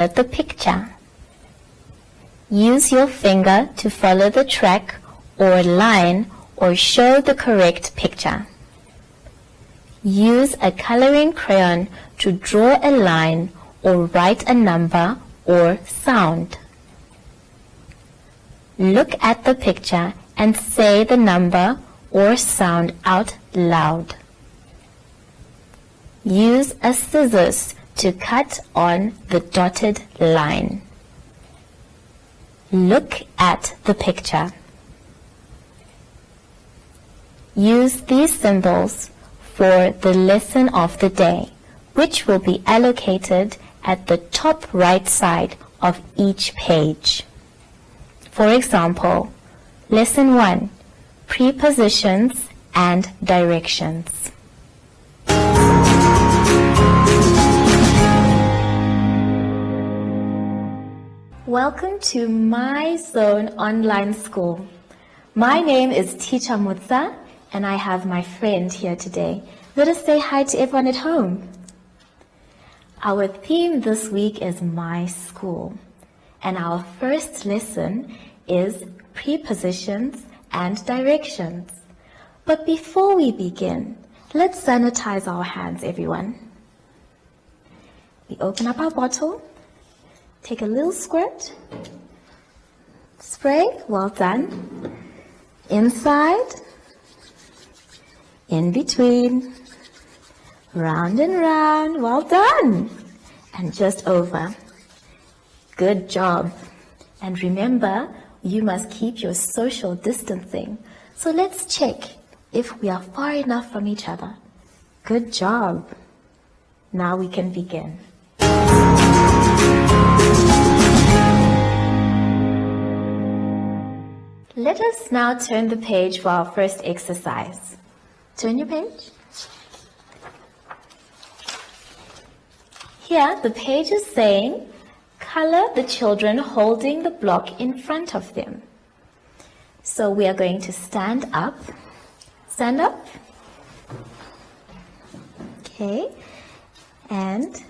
at the picture. Use your finger to follow the track or line or show the correct picture. Use a coloring crayon to draw a line or write a number or sound. Look at the picture and say the number or sound out loud. Use a scissors to cut on the dotted line. Look at the picture. Use these symbols for the lesson of the day, which will be allocated at the top right side of each page. For example, Lesson 1, Prepositions and Directions. Welcome to MyZone online school. My name is Teacher Mutsa, and I have my friend here today. Let us say hi to everyone at home. Our theme this week is My School, and our first lesson is Prepositions and Directions. But before we begin, let's sanitize our hands, everyone. We open up our bottle, take a little squirt, spray, well done, inside, in between, round and round, well done, and just over. Good job. And remember, you must keep your social distancing. So let's check if we are far enough from each other. Good job. Now we can begin. Let us now turn the page for our first exercise. Turn your page. Here, the page is saying, color the children holding the block in front of them. So we are going to stand up. Stand up. Okay. And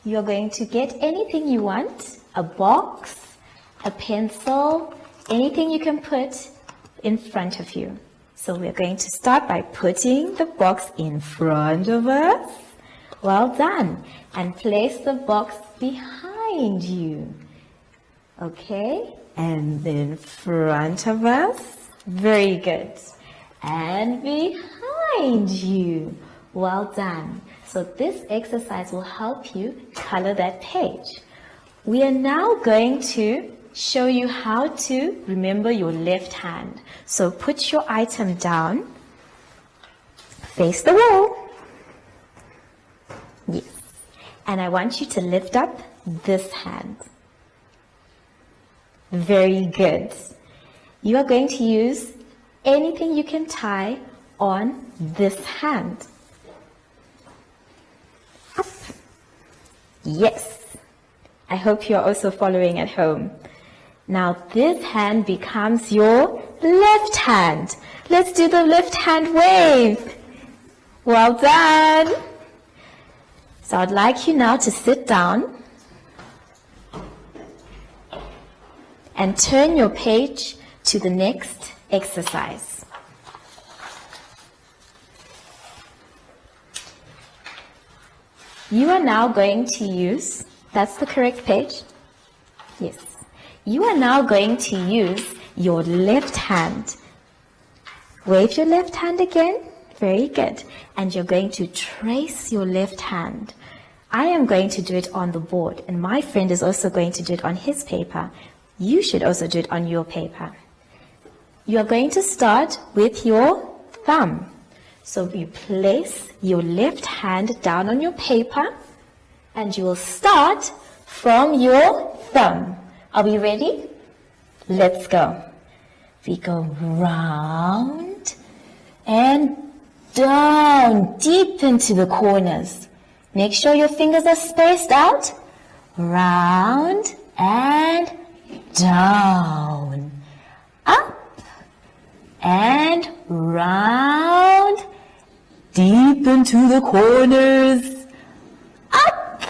you're going to get anything you want, a box, a pencil, anything you can put in front of you. So we're going to start by putting the box in front of us. Well done. And place the box behind you. Okay. And then front of us. Very good. And behind you. Well done. So this exercise will help you color that page. We are now going to show you how to remember your left hand. So put your item down, face the wall. Yes. And I want you to lift up this hand. Very good. You are going to use anything you can tie on this hand. Up. Yes. I hope you're also following at home. Now this hand becomes your left hand. Let's do the left hand wave. Well done. So I'd like you now to sit down and turn your page to the next exercise. You are now going to use, that's the correct page? Yes. You are now going to use your left hand. Wave your left hand again. Very good. And you're going to trace your left hand. I am going to do it on the board, and my friend is also going to do it on his paper. You should also do it on your paper. You are going to start with your thumb. So you place your left hand down on your paper, and you will start from your thumb. Are we ready? Let's go. We go round and down, deep into the corners. Make sure your fingers are spaced out. Round and down. Up and round, deep into the corners. Up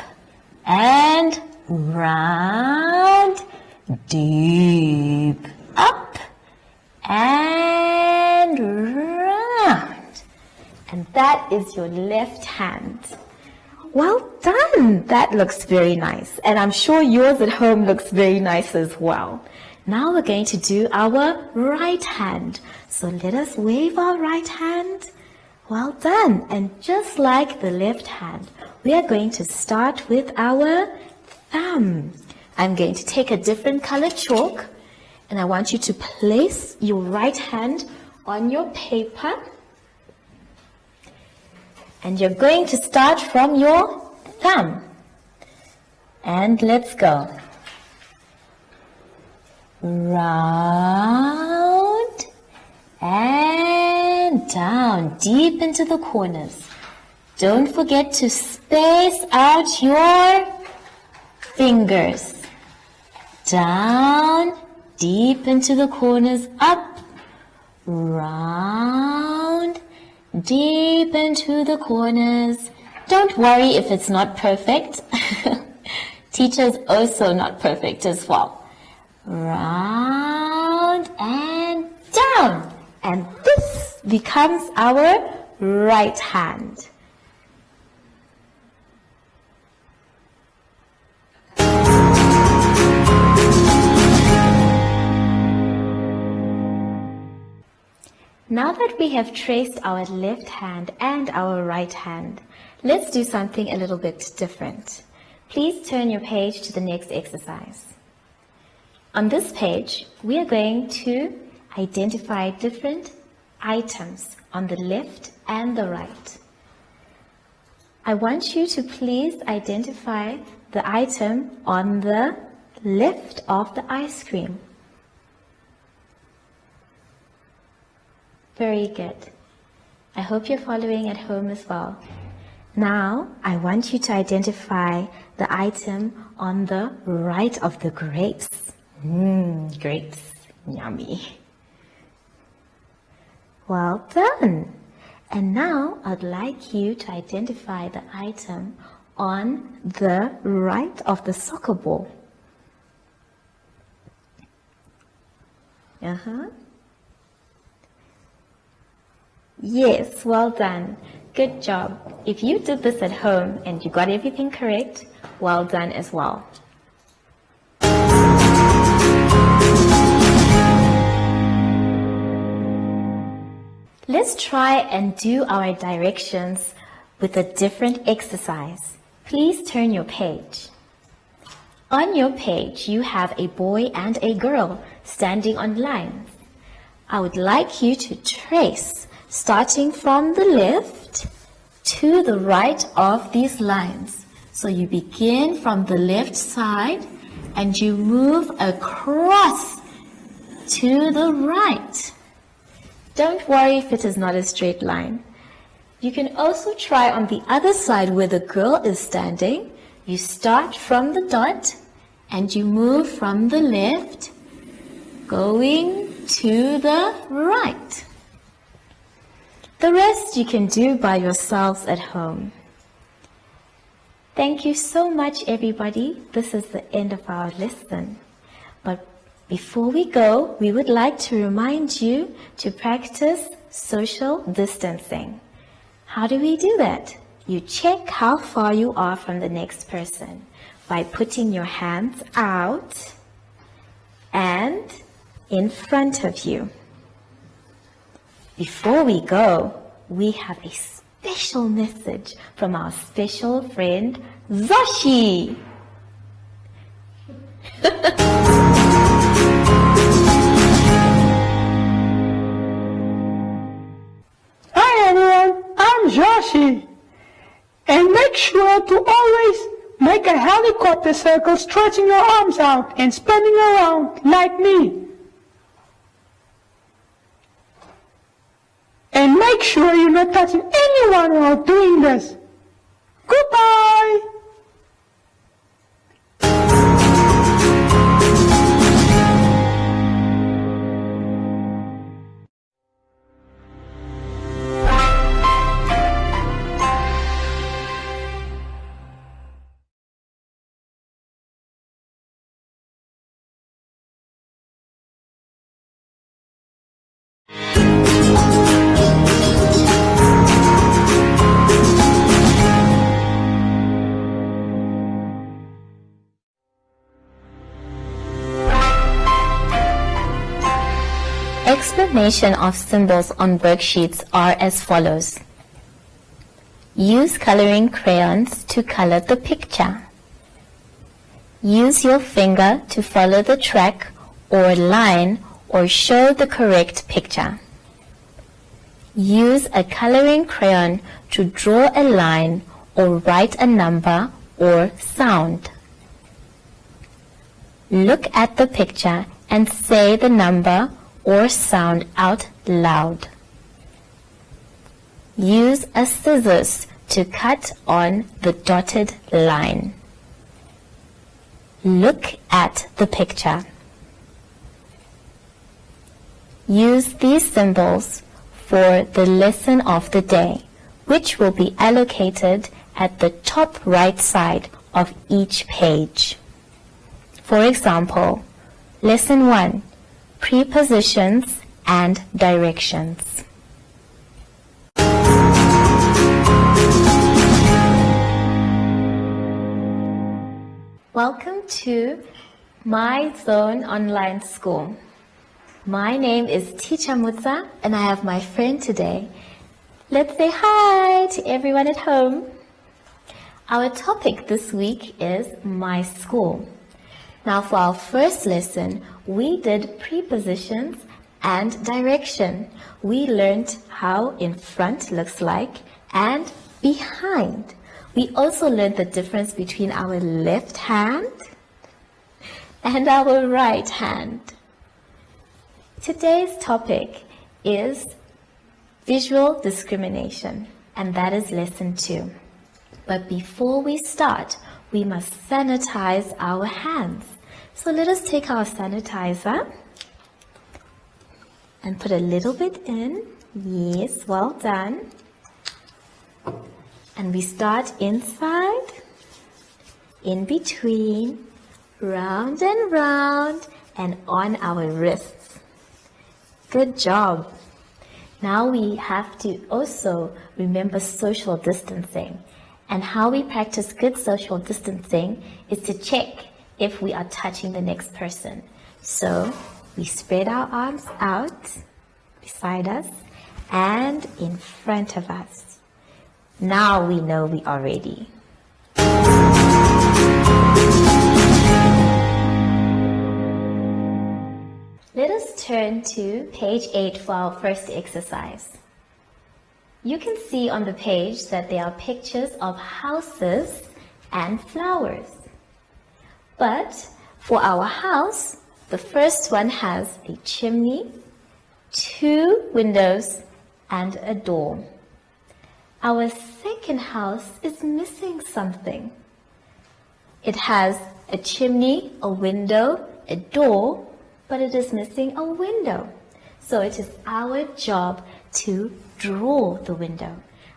and round, deep, up, and round. And that is your left hand. Well done! That looks very nice. And I'm sure yours at home looks very nice as well. Now we're going to do our right hand. So let us wave our right hand. Well done. And just like the left hand, we are going to start with our thumb. I'm going to take a different color chalk, and I want you to place your right hand on your paper. And you're going to start from your thumb. And let's go. Round and down, deep into the corners. Don't forget to space out your fingers. Down, deep into the corners, up, round, deep into the corners. Don't worry if it's not perfect. Teacher's also not perfect as well. Round and down. And this becomes our right hand. Now that we have traced our left hand and our right hand, let's do something a little bit different. Please turn your page to the next exercise. On this page, we are going to identify different items on the left and the right. I want you to please identify the item on the left of the ice cream. Very good. I hope you're following at home as well. Now, I want you to identify the item on the right of the grapes. Grapes, yummy. Well done. And now, I'd like you to identify the item on the right of the soccer ball. Yes, well done. Good job. If you did this at home and you got everything correct, well done as well. Let's try and do our directions with a different exercise. Please turn your page. On your page, you have a boy and a girl standing on lines. I would like you to trace starting from the left to the right of these lines. So you begin from the left side and you move across to the right. Don't worry if it is not a straight line. You can also try on the other side where the girl is standing. You start from the dot and you move from the left going to the right. The rest you can do by yourselves at home. Thank you so much, everybody. This is the end of our lesson. But before we go, we would like to remind you to practice social distancing. How do we do that? You check how far you are from the next person by putting your hands out and in front of you. Before we go, we have a special message from our special friend, Zoshi. Hi everyone, I'm Joshi. And make sure to always make a helicopter circle stretching your arms out and spinning around like me. And make sure you're not touching anyone while doing this. Goodbye! explanation of symbols on worksheets are as follows. Use coloring crayons to color the picture. Use your finger to follow the track or line or show the correct picture. Use a coloring crayon to draw a line or write a number or sound. Look at the picture and say the number or sound out loud. Use a scissors to cut on the dotted line. Look at the picture. Use these symbols for the lesson of the day, which will be allocated at the top right side of each page. For example, Lesson 1, Prepositions and Directions. Welcome to MyZone Online School. My name is Teacher Mutsa and I have my friend today. Let's say hi to everyone at home. Our topic this week is My School. Now for our first lesson, we did prepositions and direction. We learned how in front looks like and behind. We also learned the difference between our left hand and our right hand. Today's topic is visual discrimination, and that is lesson 2. But before we start, we must sanitize our hands. So let us take our sanitizer and put a little bit in. Yes, well done. And we start inside, in between, round and round, and on our wrists. Good job. Now we have to also remember social distancing. And how we practice good social distancing is to check if we are touching the next person. So we spread our arms out beside us and in front of us. Now we know we are ready. Let us turn to page 8 for our first exercise. You can see on the page that there are pictures of houses and flowers. But for our house, the first one has a chimney, 2 windows, and a door. Our second house is missing something. It has a chimney, a window, a door, but it is missing a window. So it is our job to draw the window.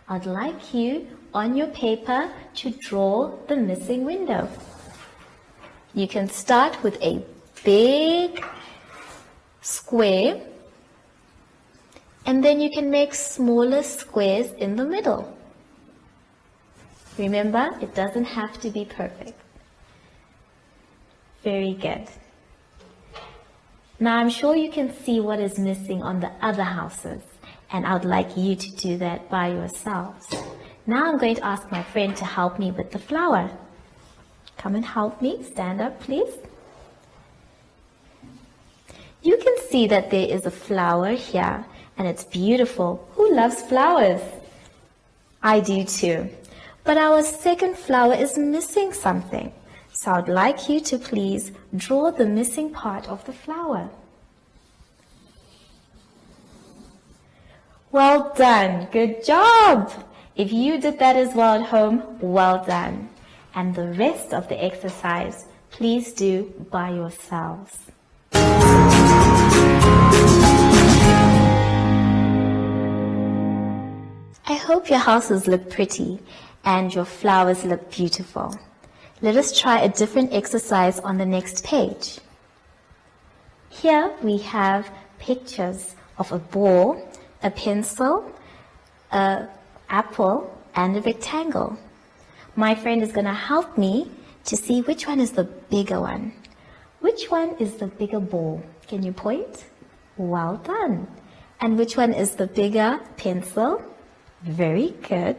I'd like you on your paper to draw the missing window. You can start with a big square, and then you can make smaller squares in the middle. Remember, it doesn't have to be perfect. Very good. Now I'm sure you can see what is missing on the other houses, and I'd like you to do that by yourselves. Now I'm going to ask my friend to help me with the flower. Come and help me. Stand up, please. You can see that there is a flower here, and it's beautiful. Who loves flowers? I do too. But our second flower is missing something. So I'd like you to please draw the missing part of the flower. Well done. Good job. If you did that as well at home, well done. And the rest of the exercise, please do by yourselves. I hope your houses look pretty and your flowers look beautiful. Let us try a different exercise on the next page. Here we have pictures of a ball, a pencil, an apple, and a rectangle. My friend is going to help me to see which one is the bigger one. Which one is the bigger ball? Can you point? Well done. And which one is the bigger pencil? Very good.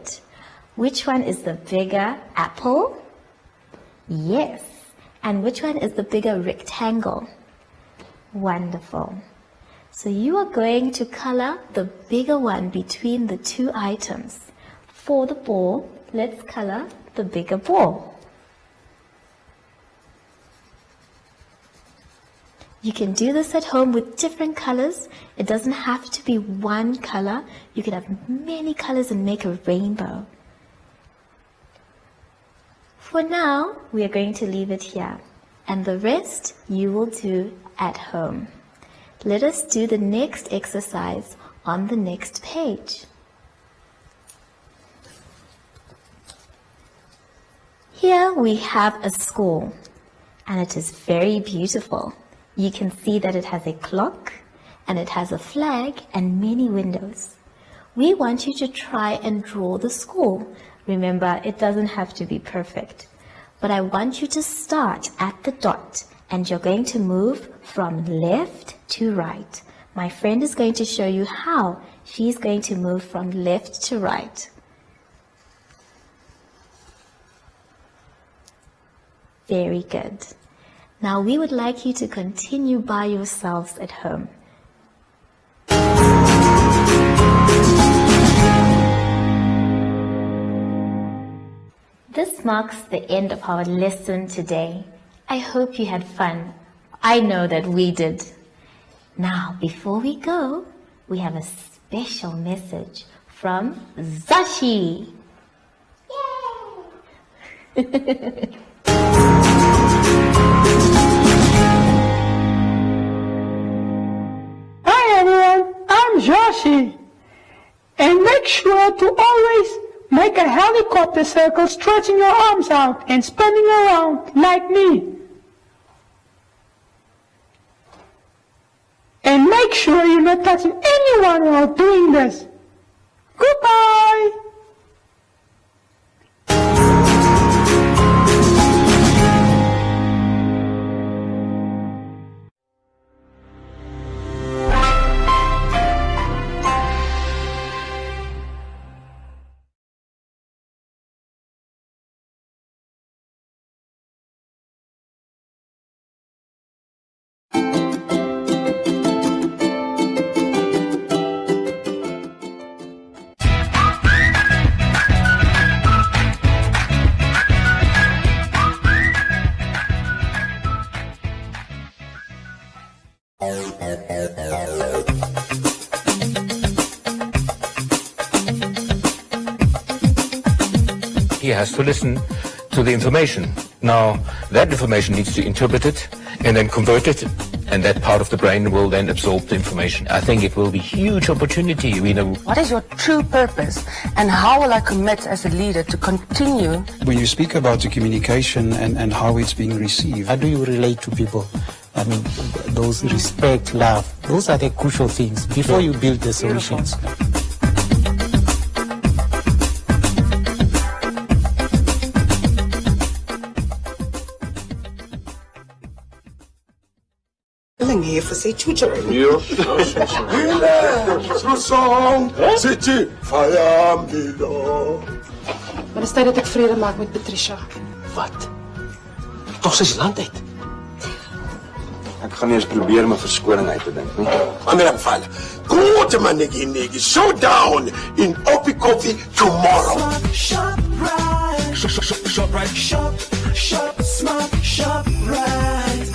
Which one is the bigger apple? Yes. And which one is the bigger rectangle? Wonderful. So you are going to color the bigger one between the two items. For the ball, let's color the bigger ball. You can do this at home with different colors. It doesn't have to be one color. You can have many colors and make a rainbow. For now, we are going to leave it here, and the rest you will do at home. Let us do the next exercise on the next page. Here we have a school, and it is very beautiful. You can see that it has a clock, and it has a flag and many windows. We want you to try and draw the school. Remember, it doesn't have to be perfect, but I want you to start at the dot, and you're going to move from left to right. My friend is going to show you how. She's going to move from left to right. Very good. Now we would like you to continue by yourselves at home. This marks the end of our lesson today. I hope you had fun. I know that we did. Now, before we go, we have a special message from Zashi. Yay! Hi everyone, I'm Joshi. And make sure to always make a helicopter circle, stretching your arms out and spinning around like me. And make sure you're not touching anyone while doing this. Goodbye! He has to listen to the information. Now, that information needs to be interpreted and then converted, and that part of the brain will then absorb the information. I think it will be a huge opportunity. What is your true purpose, and how will I commit as a leader to continue? When you speak about the communication and how it's being received, how do you relate to people? I mean, those respect, love, those are the crucial things before you build the solutions. Hier vir sy tutoring. Ja. So song. Sitjie. Fayamdilo. Maar dit is tyd dat ek vrede maak met Patricia. Wat? Tog sy se land uit. Ek gaan nie eens probeer om 'n verskoning uit te dink nie. Ander geval. Groot manetjie netjie. So down in Oppie Coffee tomorrow. Shop right. Shop right. Shop smart. Shop right.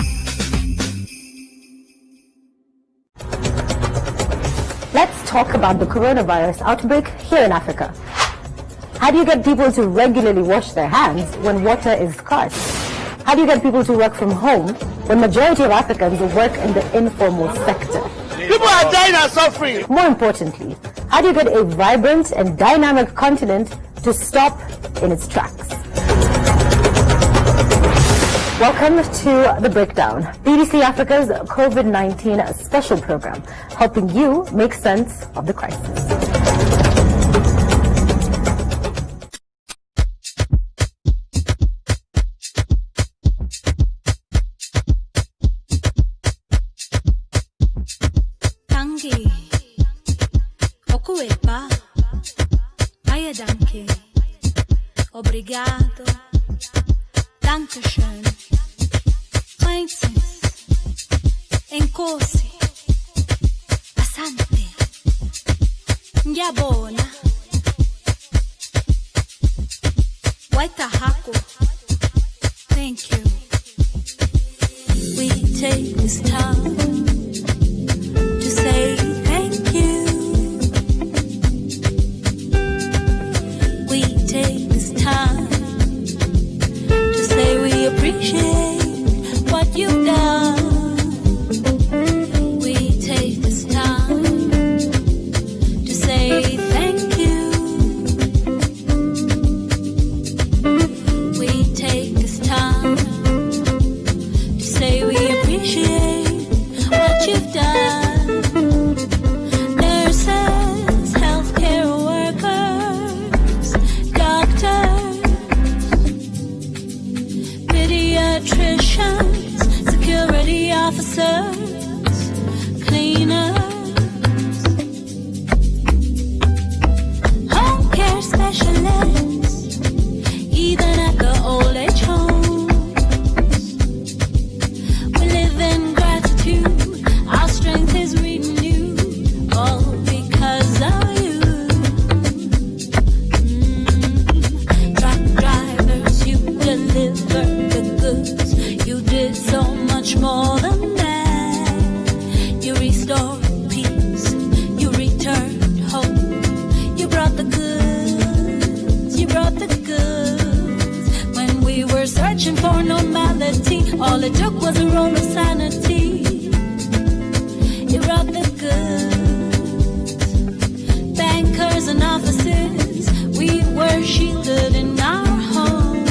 Let's talk about the coronavirus outbreak here in Africa. How do you get people to regularly wash their hands when water is scarce? How do you get people to work from home when majority of Africans work in the informal sector? People are dying and suffering. More importantly, how do you get a vibrant and dynamic continent to stop in its tracks? Welcome to The Breakdown, BBC Africa's COVID-19 special program, helping you make sense of the crisis. Danke. Okuepa. Aya danke. Obrigado. Dankeschön. Meistens. Enkosi. Asante. Ngiyabona. Waitahako. Thank you. We take this time to say thank you. We take this time to say we appreciate what you've done. We take this time to say thank you. We take this time to say we appreciate what you've done. Nurses, healthcare workers, doctors, pediatricians, security officers, cleaners, home care specialists, even at the old age home. We live in gratitude, our strength is renewed, all because of you. Truck drivers, you delivered the goods, you did so much more than that. You restored peace, you returned hope, you brought the goods, you brought the goods. When we were searching for normality, all it took was a roll of sanity. You brought the goods. Bankers and offices, we were shielded in our homes.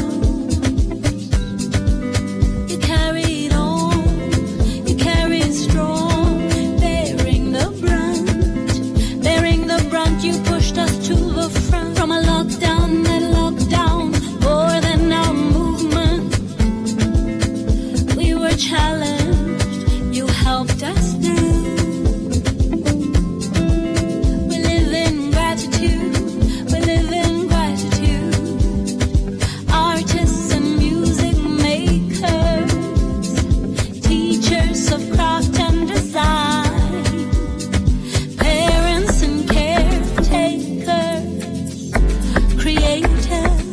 You carried on, you carried strong, bearing the brunt, you pushed us to the front. From a lockdown and lockdown, more than our movement, we were challenged, you helped us through. We live in gratitude, we live in gratitude. Artists and music makers, teachers of craft and design, parents and caretakers, creators.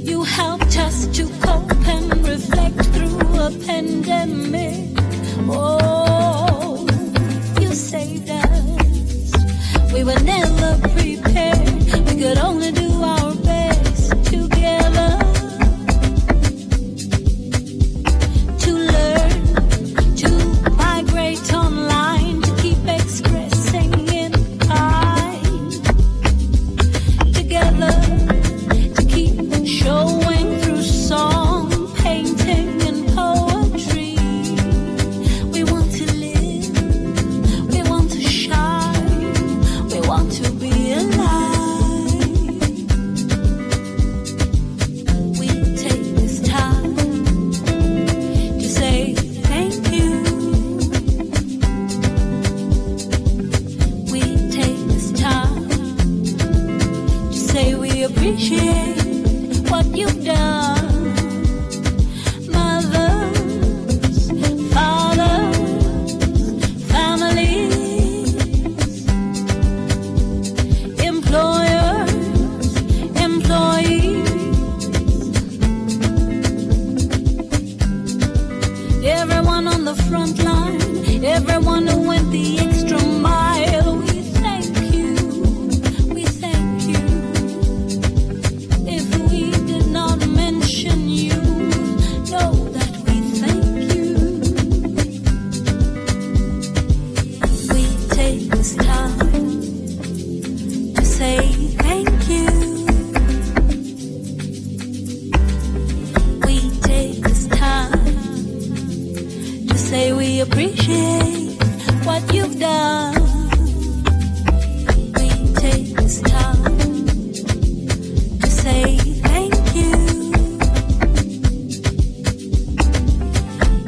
You helped us to cope and reflect through a pandemic. Oh, you saved us. We were never prepared. We could only do our best together to learn, to migrate online, to keep expressing in kind. Together, to keep showing through song, painting, and poetry. We want to live, we want to shine, we want to be alive. We take this time to say thank you. We take this time to say we appreciate what you've done. Mothers, fathers, families, employers, employees, everyone on the front line, everyone who went the extra mile. We thank you, we thank you. If we did not mention you, know that we thank you. We take this time to say thank you. We take this time to say we appreciate what you've done. We take this time to say thank you.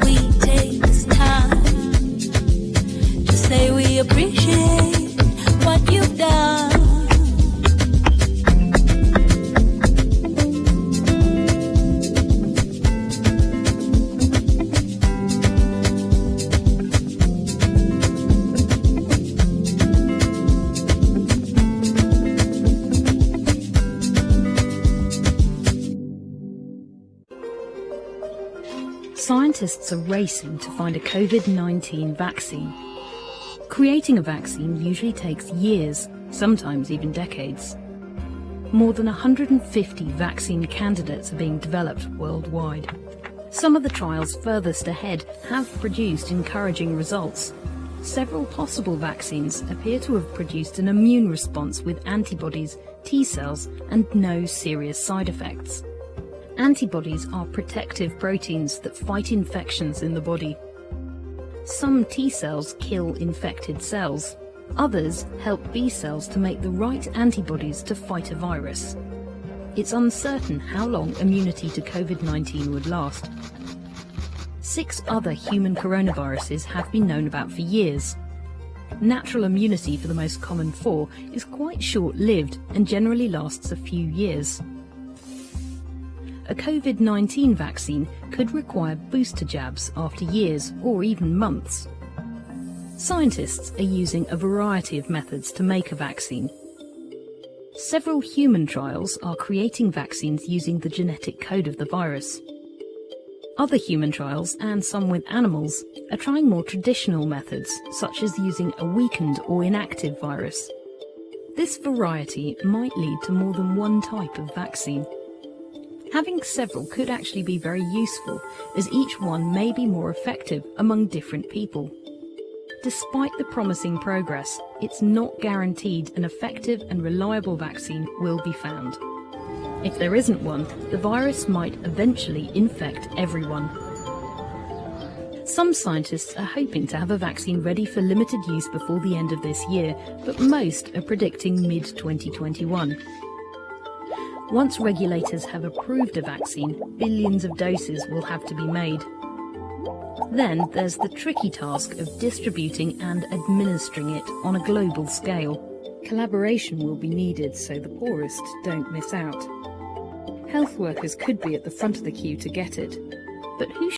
We take this time Scientists are racing to find a COVID-19 vaccine. Creating a vaccine usually takes years, sometimes even decades. More than 150 vaccine candidates are being developed worldwide. Some of the trials furthest ahead have produced encouraging results. Several possible vaccines appear to have produced an immune response with antibodies, T cells, and no serious side effects. Antibodies are protective proteins that fight infections in the body. Some T cells kill infected cells. Others help B cells to make the right antibodies to fight a virus. It's uncertain how long immunity to COVID-19 would last. 6 other human coronaviruses have been known about for years. Natural immunity for the most common 4 is quite short-lived and generally lasts a few years. A COVID-19 vaccine could require booster jabs after years or even months. Scientists are using a variety of methods to make a vaccine. Several human trials are creating vaccines using the genetic code of the virus. Other human trials, and some with animals, are trying more traditional methods, such as using a weakened or inactive virus. This variety might lead to more than one type of vaccine. Having several could actually be very useful, as each one may be more effective among different people. Despite the promising progress, it's not guaranteed an effective and reliable vaccine will be found. If there isn't one, the virus might eventually infect everyone. Some scientists are hoping to have a vaccine ready for limited use before the end of this year, but most are predicting mid-2021. Once regulators have approved a vaccine, billions of doses will have to be made. Then there's the tricky task of distributing and administering it on a global scale. Collaboration will be needed so the poorest don't miss out. Health workers could be at the front of the queue to get it, but who